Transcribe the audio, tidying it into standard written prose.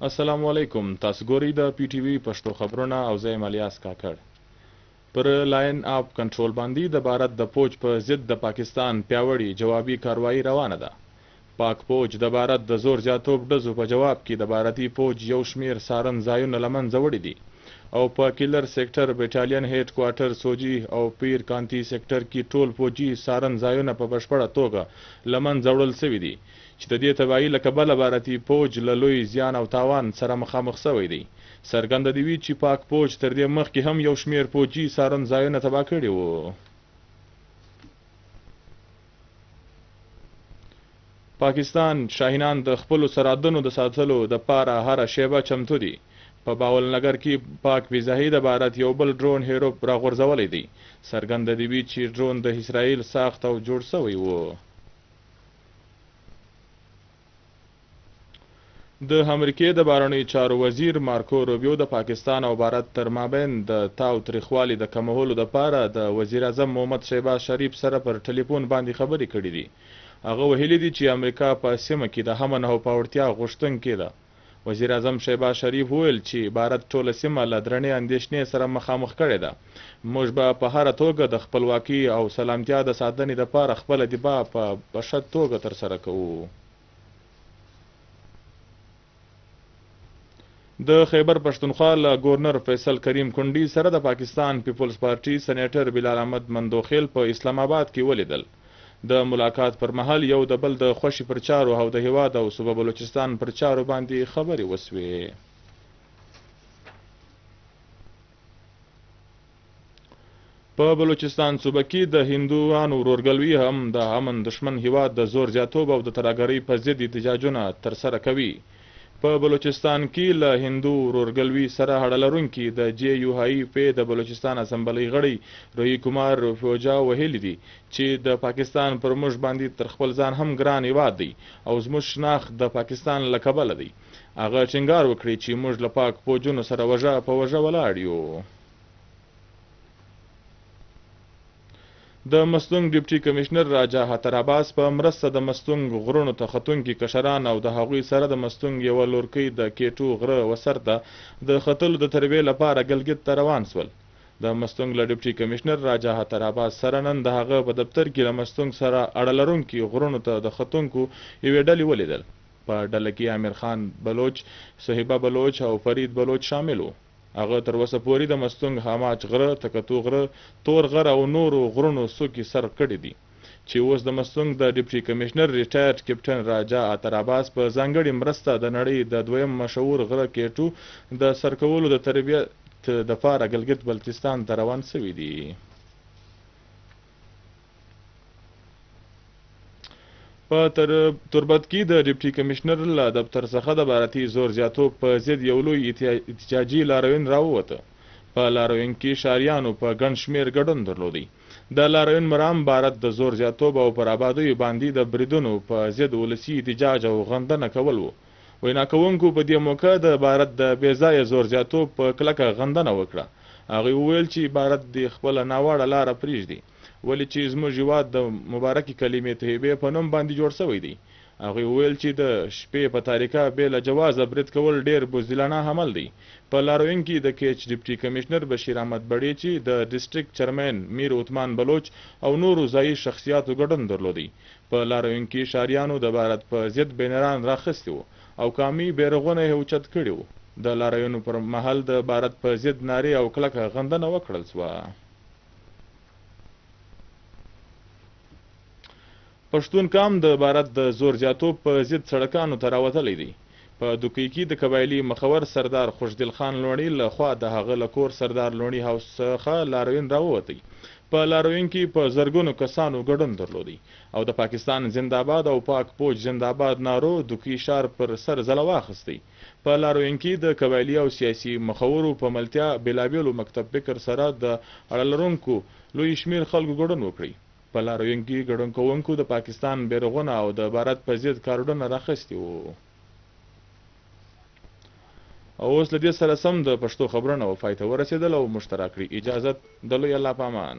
السلام علیکم. تاسو ګورئ د پی ټی وی پښتو خبرونه او زه یم الیاس کاکړ. پر لاین اپ کنټرول باندې د بھارت د فوج په ضد د پاکستان پیاوړي جوابي کاروایی روانه ده. پاک فوج د بھارت د زور زیاتوب ډزو په جواب کې د بھارتي فوج یو شمیر سارن ځایونه له منځه وړي دي او په کلر سیکټر بټالین هیډ کوارټر سوجي او پیر کانتی سیکټر کې ټول فوجي سارن ځایونه په بشپړه توګه له منځه وړل شوي دي چې د دې تباهي له کبله بھارتي فوج له لوی زیان او تاوان سره مخامخ شوی دی. څرګنده دي چې پاک فوج تر دې مخکې هم یو شمیر فوجي سارن ځایونه تباه کړي وو. پاکستان شاهینان د خپلو سرحدونو د ساتلو دپاره هره شیبه چمتو دي. په باول نګر کې پاک ویزاهي د بھارت یو بل ډرون هیروپ راغورځولی دی. څرګنده دي چې ډرون د اسرائیل ساخت او جوړ شوی و. د امریکې د بهرنیو چارو وزیر مارکو روبیو د پاکستان او بھارت تر مابین د تاو تریخوالي د کمولو لپاره د وزیر اعظم محمد شهباز شریف سره پر ټلیفون باندې خبرې کړې دي. هغه ویلي دي چې امریکا په سیمه کې د امن او پیاوړتیا غوښتونکې ده. وزیر اعظم شهباز شریف وویل چې بھارت ټوله سیمه له درنې اندېښنې سره مخامخ کړې ده. موږ به په هره توګه د خپلواکۍ او سلامتیا د ساتنې لپاره خپله دفاع په بشد توګه ترسره کوو. د خیبر پښتونخوا له گورنر فیصل کریم کونډي سره د پاکستان پیپلز پارټي سېنیټر بلال احمد مندوخیل په اسلام آباد کې ولیدل. د ملاقات پر مهال یو د بل د خوښي پر چارو او د هیواد او صوبه بلوچستان پر چارو باندې خبرې وسوې. په بلوچستان صوبه کې د هندوانو ورورګلوي هم د امن دشمن هیواد د زور زیاتوب او د ترهګرۍ په ضد احتجاجونه ترسره کوي. په بلوچستان کې له هندو ورورګلوي سره اړه لرونکي د جے یو هائی پی د بلوچستان اسمبلی غړي روحي کمار فوجا ویلي دي چې د پاکستان پر موږ باندې تر خپل ځان هم ګران هیواد دی او زموږ شناخت د پاکستان له کبله دی. هغه ټینګار وکړي چې موږ له پاک فوجونو سره وژه په وژه ولاړ یو. د مستونګ ډیپټي کمشنر راجا حتر عباس په مرسته د مستونګ غرونو ته ختونکي کشران او د هغوی سره د مستونګ یوه لورکۍ د کیټو غره وسر ته د ختلو د تربیې لپاره ګلګت ته روان سول. د مستونګ له ډیپټي کمشنر راجا حتر عباس سره نن د هغه په دفتر کې له مستونګ سره اړه لرونکي غرونو ته د ختونکو یوې ډلې ولیدل. په ډله کې امیر خان بلوچ، صهیبه بلوچ او فرید بلوچ شامل وو. هغه تر اوسه پورې د مستونګ هاماچ غره، تکتو غره، تور غره او نورو غرونو څوکې سر کړي دي چې اوس د مستونګ د ډیپټي کمشنر ریټایرډ کیپټن راجا حتر عباس په ځانګړې مرسته د نړۍ د دویم مشهور غره کیټو د سر کولو د تربیت دپاره ګلګت بلتستان ته روان شوي دي. په تربت کې د ډیپټي کمشنر له دفتر څخه د بھارتي زور زیاتوب په ضد یو لوی احتجاجي لاروین راووته. په لاروین کې ښاریانو په ګڼ شمېر ګډون درلودی. د لاروین مرام بھارت د زور زیاتوب او پر آبادیو باندې د بریدونو په ضد ولسي احتجاج او غندنه کول وو. وینا کوونکو په دې موقع د بھارت د بې ځایه زور زیاتوب په کلکه غندنه وکړه. هغوی وویل چې بھارت د خپله ناوړه لاره پرېږدي ولې چې زموږ هیواد د مبارکې کلمې طیبې په نوم باندې جوړ شوی دی. هغوی وویل چې د شپې په تاریکه بې له جوازه برید کول ډېر بزدلانه عمل دی. په لاروین کې د کیچ ډیپټي کمشنر بشیر احمد بړې چې د ډسټرکټ چیرمین میر عثمان بلوچ او نورو ځایي شخصیاتو ګډون درلودی. په لاروین کې ښاریانو د بھارت په ضد بینران راخیستي وو او قومي بیرغونه یې اوچت کړي وو. د لاروینو پر مهال د بھارت په ضد نارې او کلکه غندنه وکړل سوه. پښتون قام د بھارت د زور زیاتوب په ضد سړکانو ته راوتلی دی. په دوکۍ کې د قبایلي مخور سردار خوشدل خان لوڼي له خوا د هغه له کور سردار لوڼي هاوس څخه لاروین راووتی. په لاروین کې په زرګونو کسانو ګډون درلودی او د پاکستان زنده‌باد او پاک فوج زنده‌باد نارو دوکۍ ښار پر سر ځله واخیستی. په لاروین کې د قبایلي او سیاسي مخورو په ملتیا بېلابېلو مکتب فکر سره د اړه لرونکو لوی شمېر خلکو ګډون وکړي. په لاروین کې ګډون کوونکو د پاکستان بیرغونه او د بھارت په ضد کارډونه راخیستي وو. او اوس له دې سره سم د پښتو خبرونه وفای ته ورسېدل او مشترک کړي. اجازت د لوی الله په امان.